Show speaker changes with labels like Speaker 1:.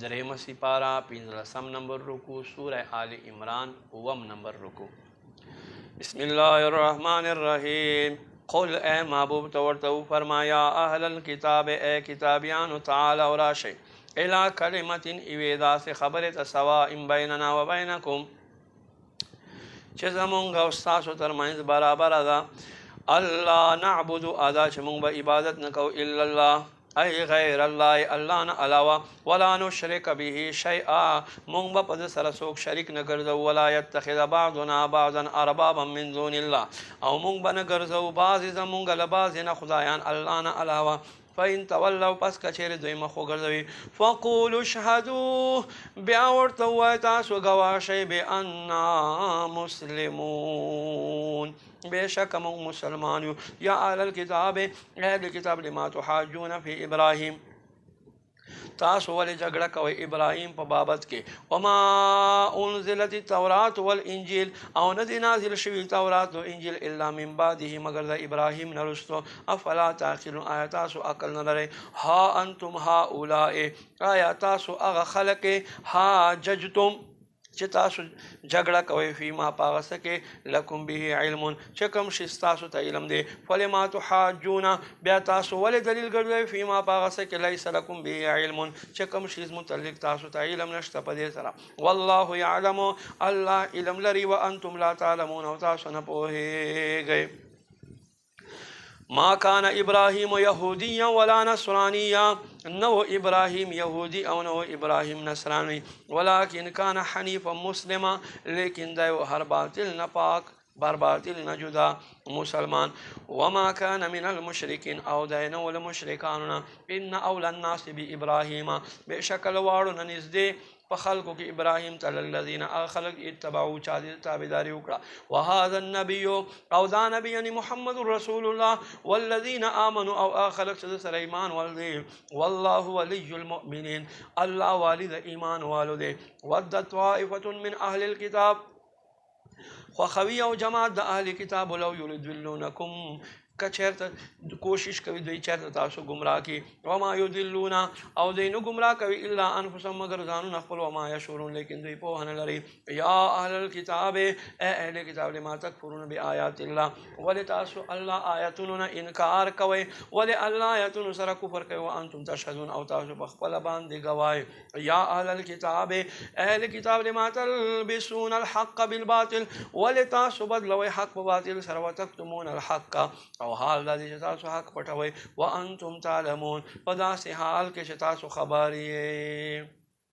Speaker 1: دریم سپارہ 15 نمبر رکو سورہ آل عمران 9 نمبر رکو بسم اللہ الرحمن الرحیم قل اے محبوب تورتو فرمایا اہل الکتاب اے کتابیان تعالی و راشی الى کلمت اویدا سے خبرت سواء بیننا و بینکم چه زمونگا استاسو ترمینز برابر دا اللہ نعبد ادا چه مونگ با عبادت نکو الا اللہ ای غیر اللہ اللہ نا علاوہ ولا نشرک به شیئا مونگ با پد سرسوک شرک نگرزو ولا یتخذ بعضنا بعضا اربابا من دون اللہ او مونگ با نگرزو بعض زمونگ لباز نخدایان اللہ نا علاوہ فإن تولوا پس کچیر دوی مخو گردوی فقولوا اشهدوا بیاورتو تاسو گواشی بأننا مسلمون بے شک من مسلمان یا اہل الکتاب اہل کتاب لما تحاجون فی ابراہیم تاسو ولی جگڑا کوئی ابراہیم پا بابت کے وما انزلت التورات والانجیل او ندی نازل شوی تورات و انجیل الا من بعده مگر دا ابراہیم نرستو افلا تاخلون آیا تاسو عقل نلرے ہا انتم ہا اولائے آیا تاسو اغا خلق ہا ججتم چه تاسو جگڑا کوي فيما پاغسکه لکم به علم چه کم شستاسو ته علم دی فلما تحاجون بیا تاسو ول دلیل ګرځوي فيما پاغسکه ليس لكم به علم چه کم شیز متعلق تاسو ته علم نشته په دې سره والله يعلم الله علم لري وانتم لا تعلمون او تاسو نه پوهیږئ ما كان إبراهيم يهوديا ولا نصرانيا نو إبراهيم يهودي أو نو إبراهيم نصراني ولكن كان حنيفا مسلما لكن دايو هر باطل نپاک بار باطل نجدا مسلمان وما كان من المشركين او داينو المشركان إن أولى الناس بإبراهيم بشكل وارو نزدي فخلقو کی ابراہیم تعالی الذین خلق اتبعوا چادر تابعداری وکړه وهذا النبي او دا نبی یعنی محمد رسول الله والذین آمنوا او خلق سره ایمان ولدي والله ولي المؤمنین الله والد ایمان والده ود طائفه من اهل الكتاب وخوی او جماعت د اهل کتاب لو یضلونکم کچرت کوشش کوي دوی چرته تاسو گمراه کی وما یضلون او دوی نو گمراه کوي الا انفسهم مگر ځانونه خپل وما یشورون لیکن دوی په نه لري یا اهل الكتاب اهل کتاب لما تکفرون بآیات الله ول تاسو الله آیاتونو انکار کوي ول الله آیاتونو سره کفر کوي وانتم تشهدون او تاسو په خپل باندې گواهی یا اهل الكتاب اهل کتاب لما تلبسون الحق بالباطل ول تاسو بدلوي حق په باطل سره وتکتمون الحق او حال دا چې تاسو حق پټوي وانتم تعلمون په داسې حال کې چې تاسو خبر یې